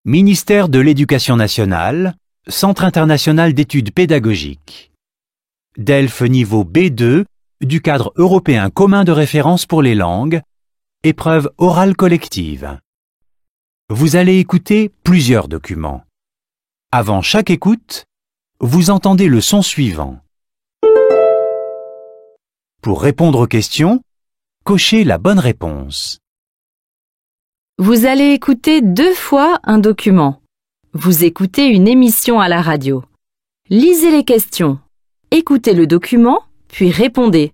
Ministère de l'Éducation nationale, Centre international d'études pédagogiques. DELF niveau B2 du cadre européen commun de référence pour les langues, épreuve orale collective. Vous allez écouter plusieurs documents. Avant chaque écoute, vous entendez le son suivant. Pour répondre aux questions, cochez la bonne réponse. Vous allez écouter 2 fois un document. Vous écoutez une émission à la radio. Lisez les questions. Écoutez le document, puis répondez.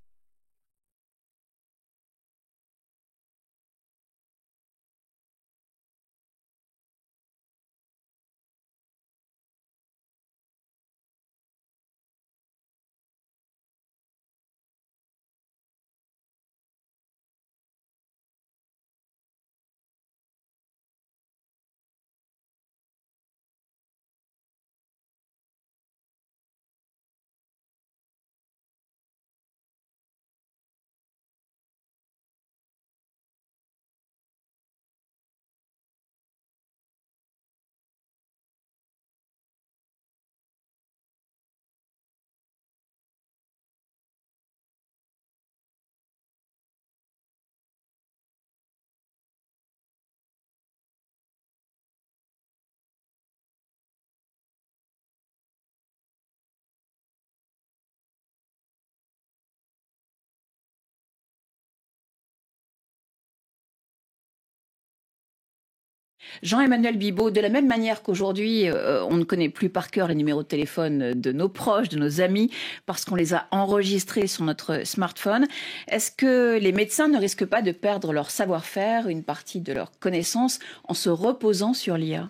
Jean-Emmanuel Bibaud, de la même manière qu'aujourd'hui, on ne connaît plus par cœur les numéros de téléphone de nos proches, de nos amis, parce qu'on les a enregistrés sur notre smartphone, est-ce que les médecins ne risquent pas de perdre leur savoir-faire, une partie de leurs connaissances, en se reposant sur l'IA ?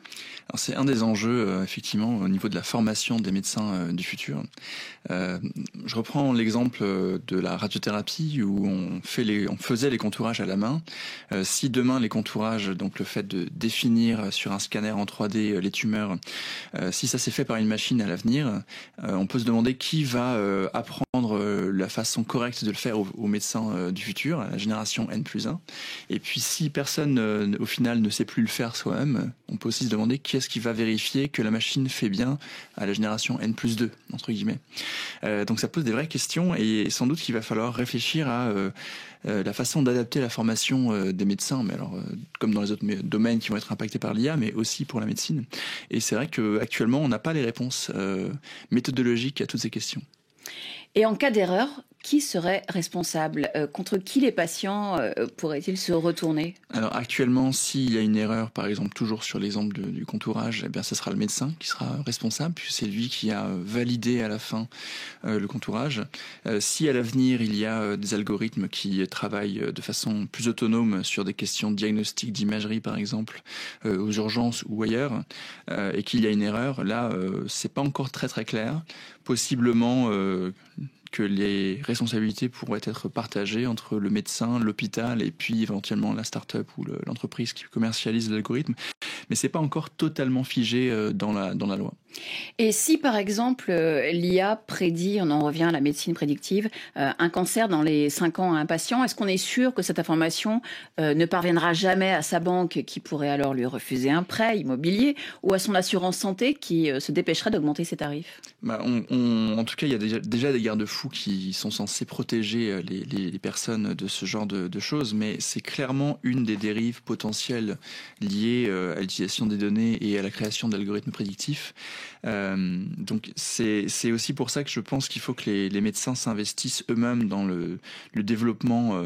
Alors c'est un des enjeux, effectivement, au niveau de la formation des médecins du futur. Je reprends l'exemple de la radiothérapie où on faisait les contourages à la main. Si demain les contourages, donc le fait de définir sur un scanner en 3D les tumeurs, si ça s'est fait par une machine à l'avenir, on peut se demander qui va apprendre la façon correcte de le faire aux médecins du futur, à la génération N+1. Et puis si personne au final ne sait plus le faire soi-même, on peut aussi se demander qui est-ce qui va vérifier que la machine fait bien à la génération N+2, entre guillemets. Donc ça pose des vraies questions et sans doute qu'il va falloir réfléchir à la façon d'adapter la formation des médecins, mais alors comme dans les autres domaines qui vont être impactés par l'IA, mais aussi pour la médecine. Et c'est vrai qu'actuellement, on n'a pas les réponses méthodologiques à toutes ces questions. Et en cas d'erreur, qui serait responsable ? Contre qui les patients pourraient-ils se retourner ? Alors actuellement, s'il y a une erreur, par exemple, toujours sur l'exemple du contourage, eh bien, ce sera le médecin qui sera responsable, puisque c'est lui qui a validé à la fin le contourage. Si à l'avenir, il y a des algorithmes qui travaillent de façon plus autonome sur des questions de diagnostic, d'imagerie, par exemple, aux urgences ou ailleurs, et qu'il y a une erreur, là, c'est pas encore très très clair. Possiblement que les responsabilités pourraient être partagées entre le médecin, l'hôpital et puis éventuellement la start-up ou l'entreprise qui commercialise l'algorithme. Mais c'est pas encore totalement figé dans la loi. Et si par exemple l'IA prédit, on en revient à la médecine prédictive, un cancer dans les 5 ans à un patient, est-ce qu'on est sûr que cette information ne parviendra jamais à sa banque qui pourrait alors lui refuser un prêt immobilier ou à son assurance santé qui se dépêcherait d'augmenter ses tarifs ? En tout cas, il y a déjà des garde-fous qui sont censés protéger les personnes de ce genre de choses, mais c'est clairement une des dérives potentielles liées à l'utilisation des données et à la création d'algorithmes prédictifs. Donc c'est aussi pour ça que je pense qu'il faut que les médecins s'investissent eux-mêmes dans le développement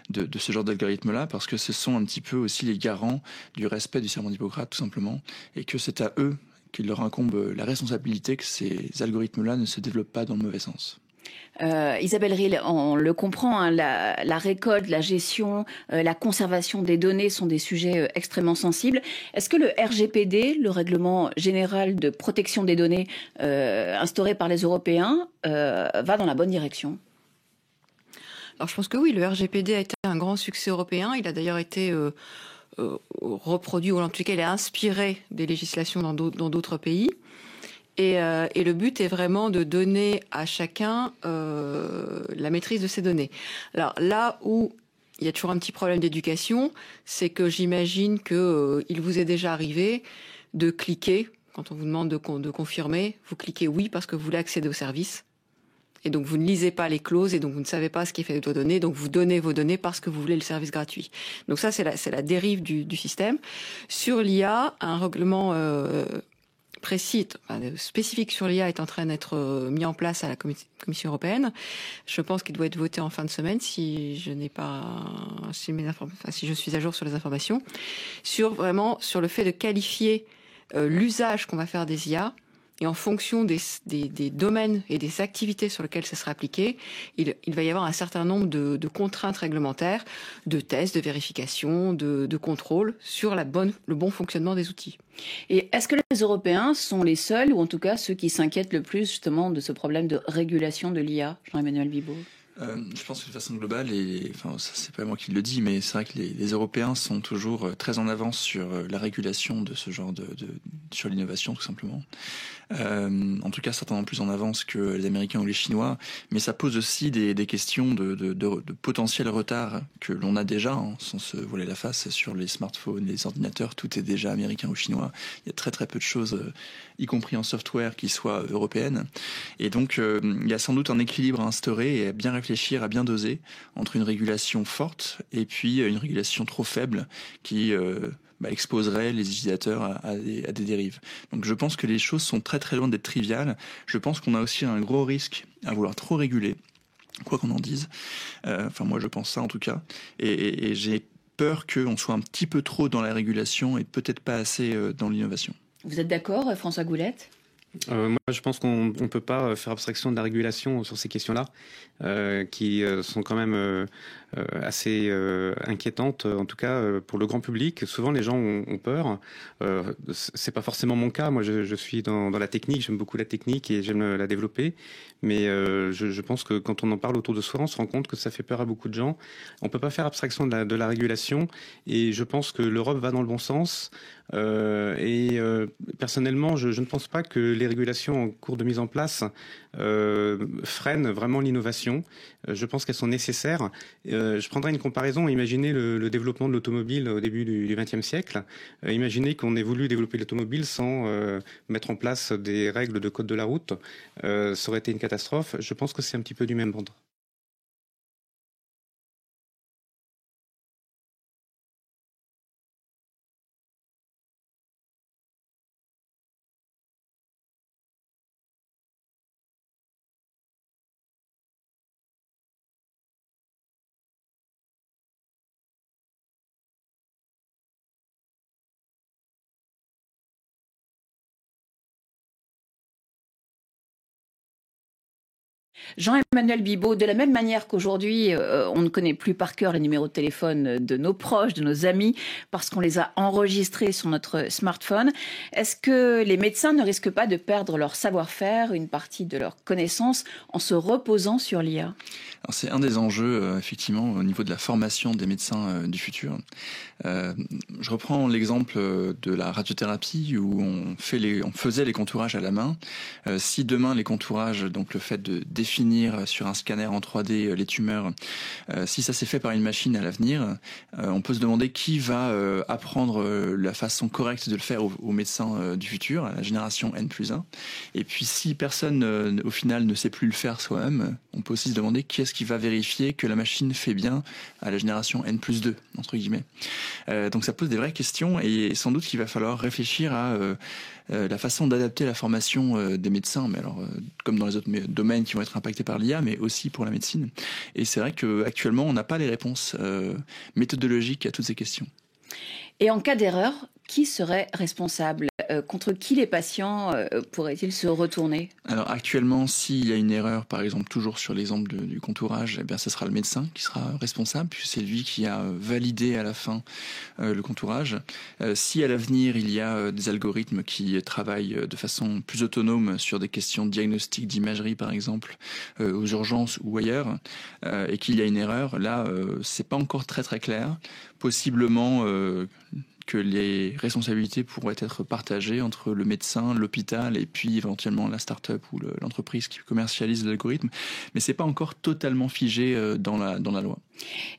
de ce genre d'algorithme-là, parce que ce sont un petit peu aussi les garants du respect du serment d'Hippocrate, tout simplement, et que c'est à eux qu'il leur incombe la responsabilité que ces algorithmes-là ne se développent pas dans le mauvais sens. Isabelle Ril, on le comprend, hein, la récolte, la gestion, la conservation des données sont des sujets extrêmement sensibles. Est-ce que le RGPD, le règlement général de protection des données instauré par les Européens, va dans la bonne direction ? Alors je pense que oui, le RGPD a été un grand succès européen. Il a d'ailleurs été reproduit, ou en tout cas il a inspiré des législations dans d'autres pays. Et le but est vraiment de donner à chacun la maîtrise de ces données. Alors là où il y a toujours un petit problème d'éducation, c'est que j'imagine que il vous est déjà arrivé de cliquer, quand on vous demande de confirmer, vous cliquez oui parce que vous voulez accéder au service. Et donc, vous ne lisez pas les clauses et donc vous ne savez pas ce qui est fait de vos données. Donc, vous donnez vos données parce que vous voulez le service gratuit. Donc ça, c'est la dérive du système. Sur l'IA, un règlement précis, spécifique sur l'IA est en train d'être mis en place à la Commission européenne. Je pense qu'il doit être voté en fin de semaine si je suis à jour sur les informations. Sur le fait de qualifier l'usage qu'on va faire des IA. Et en fonction des domaines et des activités sur lesquelles ça sera appliqué, il va y avoir un certain nombre de contraintes réglementaires, de tests, de vérification, de contrôle sur le bon fonctionnement des outils. Et est-ce que les Européens sont les seuls, ou en tout cas ceux qui s'inquiètent le plus justement de ce problème de régulation de l'IA, Jean-Emmanuel Bibaud? Je pense que de façon globale, ça c'est pas moi qui le dis, mais c'est vrai que les Européens sont toujours très en avance sur la régulation de ce genre sur l'innovation tout simplement. En tout cas, certainement plus en avance que les Américains ou les Chinois, mais ça pose aussi des questions de potentiel retard que l'on a déjà, sans se voiler la face, sur les smartphones, les ordinateurs, tout est déjà américain ou chinois. Il y a très très peu de choses, y compris en software, qui soient européennes. Et donc, il y a sans doute un équilibre à instaurer et à bien réfléchir, à bien doser entre une régulation forte et puis une régulation trop faible qui exposerait les utilisateurs à des dérives. Donc je pense que les choses sont très très loin d'être triviales. Je pense qu'on a aussi un gros risque à vouloir trop réguler, quoi qu'on en dise. Moi je pense ça en tout cas. Et j'ai peur qu'on soit un petit peu trop dans la régulation et peut-être pas assez dans l'innovation. Vous êtes d'accord, François Goulette ? Moi, je pense qu'on ne peut pas faire abstraction de la régulation sur ces questions-là, qui sont quand même assez inquiétantes, en tout cas pour le grand public. Souvent, les gens ont peur. C'est pas forcément mon cas. Moi, je suis dans la technique. J'aime beaucoup la technique et j'aime la développer. Mais je pense que quand on en parle autour de soi, on se rend compte que ça fait peur à beaucoup de gens. On peut pas faire abstraction de la régulation. Et je pense que l'Europe va dans le bon sens. Personnellement, je ne pense pas que les régulations en cours de mise en place freinent vraiment l'innovation. Je pense qu'elles sont nécessaires. Je prendrai une comparaison. Imaginez le développement de l'automobile au début du XXe siècle. Imaginez qu'on ait voulu développer l'automobile sans mettre en place des règles de code de la route. Ça aurait été une catastrophe. Je pense que c'est un petit peu du même ordre. Jean-Emmanuel Bibaud, de la même manière qu'aujourd'hui, on ne connaît plus par cœur les numéros de téléphone de nos proches, de nos amis, parce qu'on les a enregistrés sur notre smartphone, est-ce que les médecins ne risquent pas de perdre leur savoir-faire, une partie de leurs connaissances, en se reposant sur l'IA ? Alors c'est un des enjeux, effectivement, au niveau de la formation des médecins du futur. Je reprends l'exemple de la radiothérapie où on faisait les contourages à la main. Si demain les contourages, donc le fait de définir sur un scanner en 3D les tumeurs, si ça s'est fait par une machine à l'avenir, on peut se demander qui va apprendre la façon correcte de le faire aux médecins du futur, à la génération N+1. Et puis si personne au final ne sait plus le faire soi-même, on peut aussi se demander qui est-ce qui va vérifier que la machine fait bien à la génération N+2, entre guillemets. Donc ça pose des vraies questions et sans doute qu'il va falloir réfléchir à la façon d'adapter la formation des médecins, mais alors comme dans les autres domaines qui vont être impactés par l'IA, mais aussi pour la médecine. Et c'est vrai qu'actuellement, on n'a pas les réponses méthodologiques à toutes ces questions. Et en cas d'erreur, qui serait responsable ? Contre qui les patients pourraient-ils se retourner ? Alors actuellement, s'il y a une erreur, par exemple, toujours sur l'exemple du contourage, eh bien, ce sera le médecin qui sera responsable, puisque c'est lui qui a validé à la fin le contourage. Si à l'avenir, il y a des algorithmes qui travaillent de façon plus autonome sur des questions de diagnostic, d'imagerie, par exemple, aux urgences ou ailleurs, et qu'il y a une erreur, là, c'est pas encore très très clair. Possiblement que les responsabilités pourraient être partagées entre le médecin, l'hôpital et puis éventuellement la start-up ou l'entreprise qui commercialise l'algorithme. Mais c'est pas encore totalement figé dans la loi.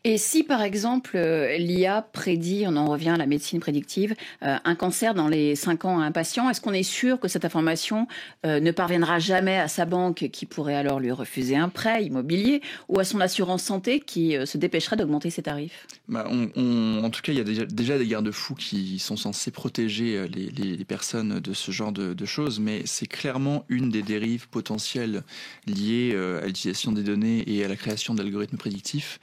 Et si par exemple l'IA prédit, on en revient à la médecine prédictive, un cancer dans les 5 ans à un patient, est-ce qu'on est sûr que cette information ne parviendra jamais à sa banque qui pourrait alors lui refuser un prêt immobilier ou à son assurance santé qui se dépêcherait d'augmenter ses tarifs? En tout cas, il y a déjà des garde-fous qui sont censés protéger les personnes de ce genre de choses, mais c'est clairement une des dérives potentielles liées à l'utilisation des données et à la création d'algorithmes prédictifs.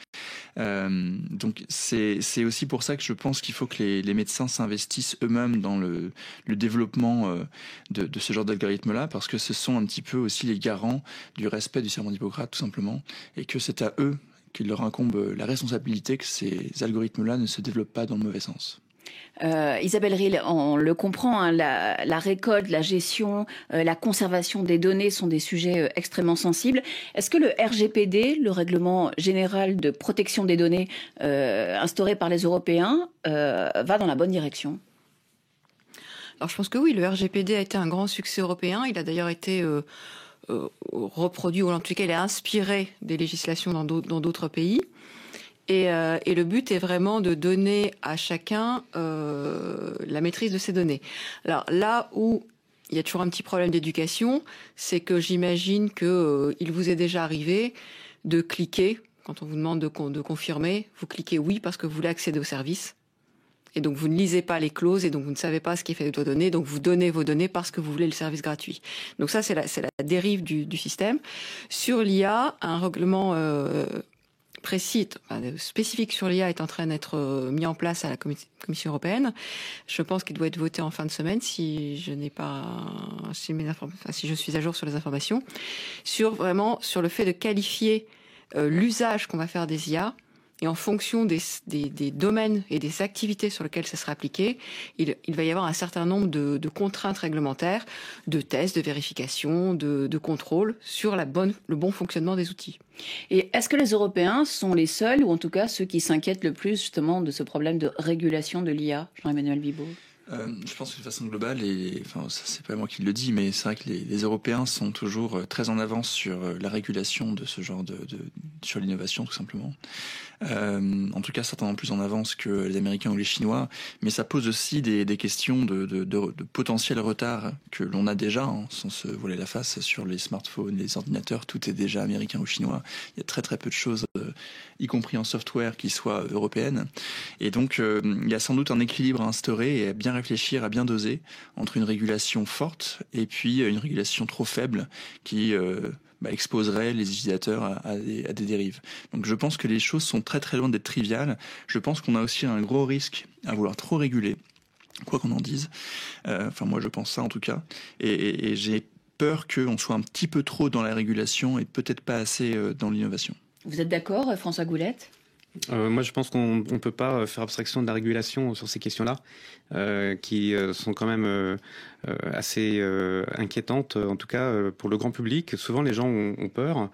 Donc c'est aussi pour ça que je pense qu'il faut que les médecins s'investissent eux-mêmes dans le développement de ce genre d'algorithme-là, parce que ce sont un petit peu aussi les garants du respect du serment d'Hippocrate, tout simplement, et que c'est à eux qu'il leur incombe la responsabilité que ces algorithmes-là ne se développent pas dans le mauvais sens. Isabelle Rille, on le comprend, hein, la récolte, la gestion, la conservation des données sont des sujets extrêmement sensibles. Est-ce que le RGPD, le règlement général de protection des données instauré par les Européens, va dans la bonne direction? Alors je pense que oui, le RGPD a été un grand succès européen. Il a d'ailleurs été reproduit, ou en tout cas il a inspiré des législations dans d'autres pays. Et le but est vraiment de donner à chacun la maîtrise de ces données. Alors là où il y a toujours un petit problème d'éducation, c'est que j'imagine que il vous est déjà arrivé de cliquer, quand on vous demande de confirmer, vous cliquez oui parce que vous voulez accéder au service. Et donc, vous ne lisez pas les clauses et donc vous ne savez pas ce qui est fait de vos données. Donc, vous donnez vos données parce que vous voulez le service gratuit. Donc ça, c'est la dérive du système. Sur l'IA, un règlement précis, spécifique sur l'IA est en train d'être mis en place à la Commission européenne. Je pense qu'il doit être voté en fin de semaine si je suis à jour sur les informations. Sur le fait de qualifier l'usage qu'on va faire des IA. Et en fonction des domaines et des activités sur lesquelles ça sera appliqué, il va y avoir un certain nombre de contraintes réglementaires, de tests, de vérification, de contrôle sur le bon fonctionnement des outils. Et est-ce que les Européens sont les seuls, ou en tout cas ceux qui s'inquiètent le plus justement de ce problème de régulation de l'IA, Jean-Emmanuel Bibaud? Je pense que de façon globale, enfin, ça, c'est pas moi qui le dis, mais c'est vrai que les Européens sont toujours très en avance sur la régulation de ce genre sur l'innovation, tout simplement. En tout cas, certainement plus en avance que les Américains ou les Chinois, mais ça pose aussi des questions de potentiel retard que l'on a déjà, hein, sans se voiler la face, sur les smartphones, les ordinateurs, tout est déjà américain ou chinois. Il y a très très peu de choses, y compris en software, qui soient européennes. Et donc, il y a sans doute un équilibre à instaurer et à bien réfléchir, à bien doser entre une régulation forte et puis une régulation trop faible qui exposerait les utilisateurs à des dérives. Donc je pense que les choses sont très très loin d'être triviales. Je pense qu'on a aussi un gros risque à vouloir trop réguler, quoi qu'on en dise. Enfin moi je pense ça en tout cas. Et j'ai peur qu'on soit un petit peu trop dans la régulation et peut-être pas assez dans l'innovation. Vous êtes d'accord, François Goulette? Moi, je pense qu'on ne peut pas faire abstraction de la régulation sur ces questions-là, qui sont quand même assez inquiétantes, en tout cas pour le grand public. Souvent, les gens ont peur.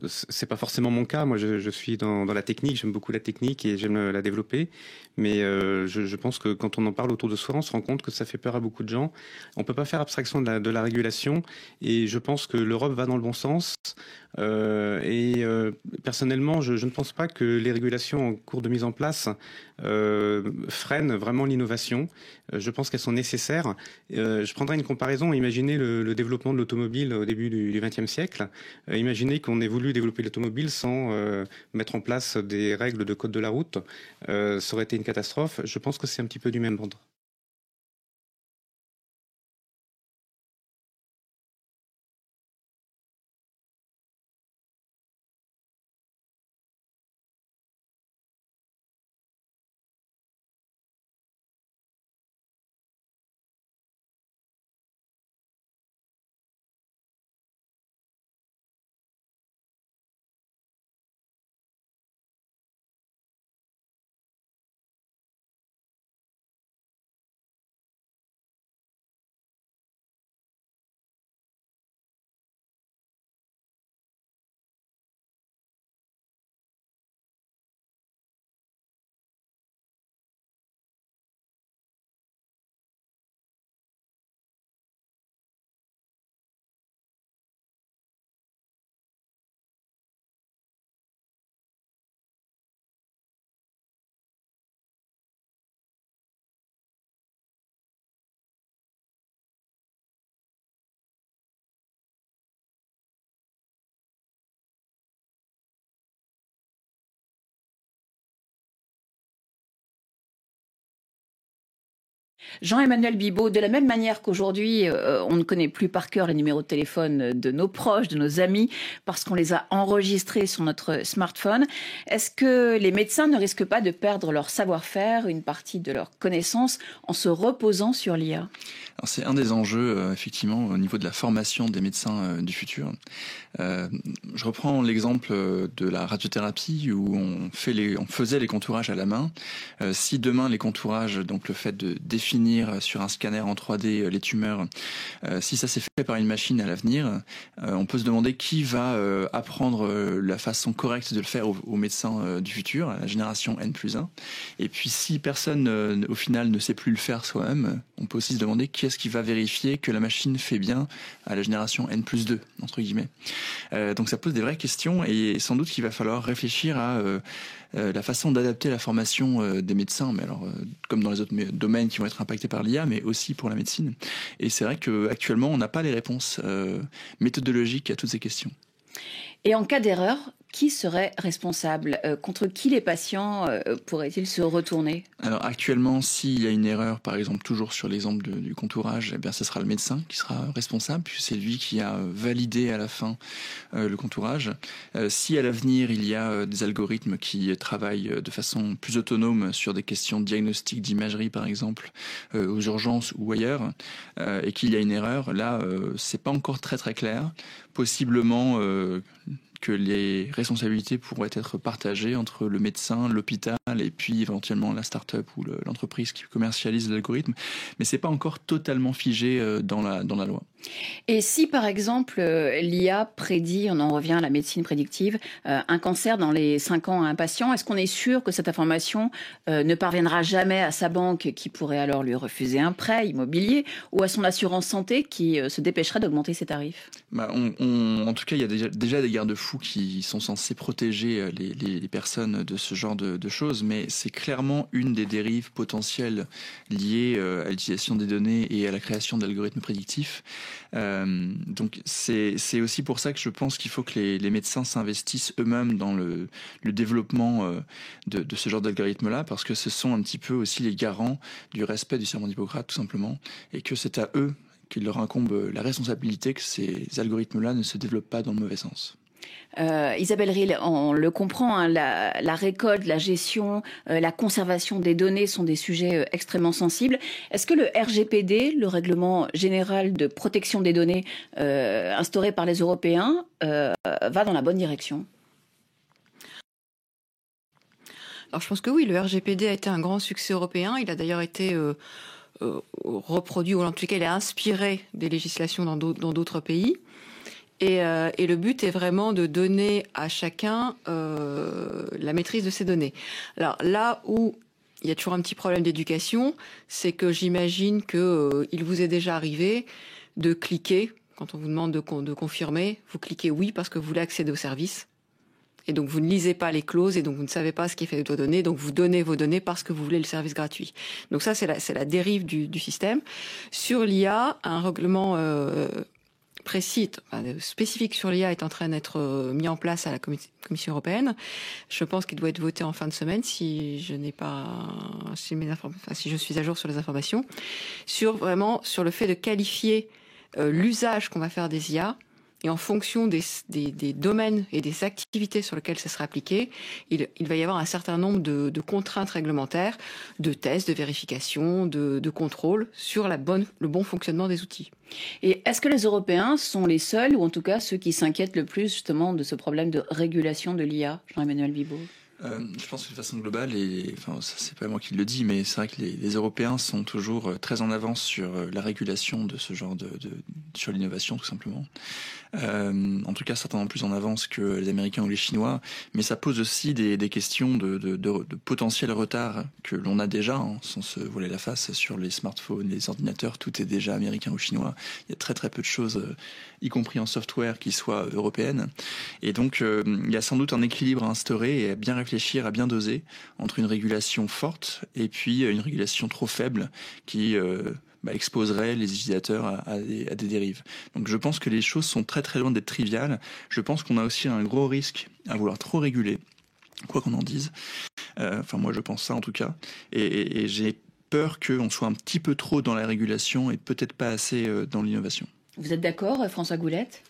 C'est pas forcément mon cas. Moi, je suis dans la technique. J'aime beaucoup la technique et j'aime la développer. Mais je pense que quand on en parle autour de soi, on se rend compte que ça fait peur à beaucoup de gens. On peut pas faire abstraction de la régulation. Et je pense que l'Europe va dans le bon sens. Personnellement, je ne pense pas que les régulations en cours de mise en place freinent vraiment l'innovation. Je pense qu'elles sont nécessaires. Je prendrai une comparaison. Imaginez le développement de l'automobile au début du XXe siècle. Imaginez qu'on ait voulu développer l'automobile sans mettre en place des règles de code de la route. Ça aurait été une catastrophe. Je pense que c'est un petit peu du même ordre. Jean-Emmanuel Bibaud, de la même manière qu'aujourd'hui, on ne connaît plus par cœur les numéros de téléphone de nos proches, de nos amis, parce qu'on les a enregistrés sur notre smartphone, est-ce que les médecins ne risquent pas de perdre leur savoir-faire, une partie de leurs connaissances, en se reposant sur l'IA ? Alors c'est un des enjeux, effectivement, au niveau de la formation des médecins du futur. Je reprends l'exemple de la radiothérapie où on faisait les contourages à la main. Si demain les contourages, donc le fait de définir sur un scanner en 3D les tumeurs, si ça s'est fait par une machine à l'avenir, on peut se demander qui va apprendre la façon correcte de le faire aux médecins du futur, à la génération N+1. Et puis si personne au final ne sait plus le faire soi-même, on peut aussi se demander qui est-ce qui va vérifier que la machine fait bien à la génération N+2, entre guillemets. Donc ça pose des vraies questions et sans doute qu'il va falloir réfléchir à la façon d'adapter la formation des médecins, mais alors comme dans les autres domaines qui vont être impactés par l'IA, mais aussi pour la médecine. Et c'est vrai qu'actuellement, on n'a pas les réponses méthodologiques à toutes ces questions. Et en cas d'erreur, qui serait responsable ? Contre qui les patients pourraient-ils se retourner ? Alors actuellement, s'il y a une erreur, par exemple, toujours sur l'exemple du contourage, eh bien, ce sera le médecin qui sera responsable, puisque c'est lui qui a validé à la fin le contourage. Si à l'avenir, il y a des algorithmes qui travaillent de façon plus autonome sur des questions de diagnostic, d'imagerie, par exemple, aux urgences ou ailleurs, et qu'il y a une erreur, là, c'est pas encore très très clair. Possiblement que les responsabilités pourraient être partagées entre le médecin, l'hôpital et puis éventuellement la start-up ou l'entreprise qui commercialise l'algorithme. Mais c'est pas encore totalement figé dans la loi. Et si, par exemple, l'IA prédit, on en revient à la médecine prédictive, un cancer dans les 5 ans à un patient, est-ce qu'on est sûr que cette information ne parviendra jamais à sa banque qui pourrait alors lui refuser un prêt immobilier ou à son assurance santé qui se dépêcherait d'augmenter ses tarifs ? En tout cas, il y a déjà des garde-fous qui sont censés protéger les personnes de ce genre de choses, mais c'est clairement une des dérives potentielles liées à l'utilisation des données et à la création d'algorithmes prédictifs. Donc c'est aussi pour ça que je pense qu'il faut que les médecins s'investissent eux-mêmes dans le développement de ce genre d'algorithme-là, parce que ce sont un petit peu aussi les garants du respect du serment d'Hippocrate, tout simplement, et que c'est à eux qu'il leur incombe la responsabilité que ces algorithmes-là ne se développent pas dans le mauvais sens. Isabelle Ril, on le comprend, hein, la récolte, la gestion, la conservation des données sont des sujets extrêmement sensibles. Est-ce que le RGPD, le règlement général de protection des données instauré par les Européens, va dans la bonne direction ? Alors je pense que oui, le RGPD a été un grand succès européen. Il a d'ailleurs été reproduit, ou en tout cas il a inspiré des législations dans d'autres pays. Et le but est vraiment de donner à chacun la maîtrise de ces données. Alors là où il y a toujours un petit problème d'éducation, c'est que j'imagine que il vous est déjà arrivé de cliquer, quand on vous demande de confirmer, vous cliquez oui parce que vous voulez accéder au service. Et donc vous ne lisez pas les clauses et donc vous ne savez pas ce qui est fait de vos données, donc vous donnez vos données parce que vous voulez le service gratuit. Donc ça c'est la dérive du système. Sur l'IA, un règlement précis, spécifique sur l'IA est en train d'être mis en place à la Commission européenne. Je pense qu'il doit être voté en fin de semaine si je suis à jour sur les informations, sur le fait de qualifier l'usage qu'on va faire des IA. Et en fonction des domaines et des activités sur lesquelles ça sera appliqué, il va y avoir un certain nombre de contraintes réglementaires, de tests, de vérification, de contrôle sur le bon fonctionnement des outils. Et est-ce que les Européens sont les seuls, ou en tout cas ceux qui s'inquiètent le plus justement de ce problème de régulation de l'IA, Jean-Emmanuel Bibaud ? Je pense que de façon globale, ça c'est pas moi qui le dis, mais c'est vrai que les Européens sont toujours très en avance sur la régulation de ce genre sur l'innovation tout simplement. En tout cas, certainement plus en avance que les Américains ou les Chinois, mais ça pose aussi des questions de potentiel retard que l'on a déjà, sans se voiler la face, sur les smartphones, les ordinateurs, tout est déjà américain ou chinois. Il y a très très peu de choses, y compris en software, qui soient européennes. Et donc, il y a sans doute un équilibre à instaurer et à bien réfléchir, à bien doser entre une régulation forte et puis une régulation trop faible qui exposerait les utilisateurs à des dérives. Donc je pense que les choses sont très très loin d'être triviales. Je pense qu'on a aussi un gros risque à vouloir trop réguler, quoi qu'on en dise. Moi je pense ça en tout cas. Et j'ai peur qu'on soit un petit peu trop dans la régulation et peut-être pas assez dans l'innovation. Vous êtes d'accord, François Goulette ?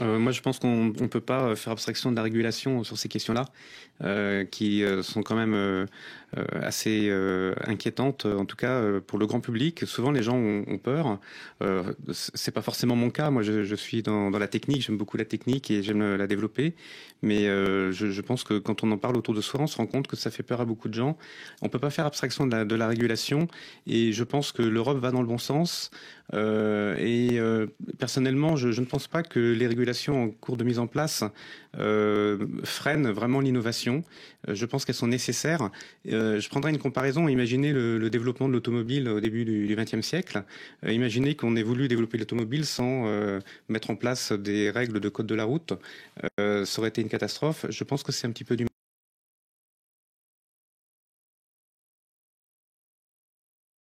Moi, je pense qu'on ne peut pas faire abstraction de la régulation sur ces questions-là, qui sont quand même assez inquiétantes, en tout cas pour le grand public. Souvent, les gens ont peur. C'est pas forcément mon cas. Moi, je suis dans la technique. J'aime beaucoup la technique et j'aime la développer. Mais je pense que quand on en parle autour de soi, on se rend compte que ça fait peur à beaucoup de gens. On peut pas faire abstraction de la régulation. Et je pense que l'Europe va dans le bon sens. Personnellement, je ne pense pas que les régulations en cours de mise en place freinent vraiment l'innovation. Je pense qu'elles sont nécessaires. Je prendrai une comparaison. Imaginez le développement de l'automobile au début du XXe siècle. Imaginez qu'on ait voulu développer l'automobile sans mettre en place des règles de code de la route. Ça aurait été une catastrophe. Je pense que c'est un petit peu du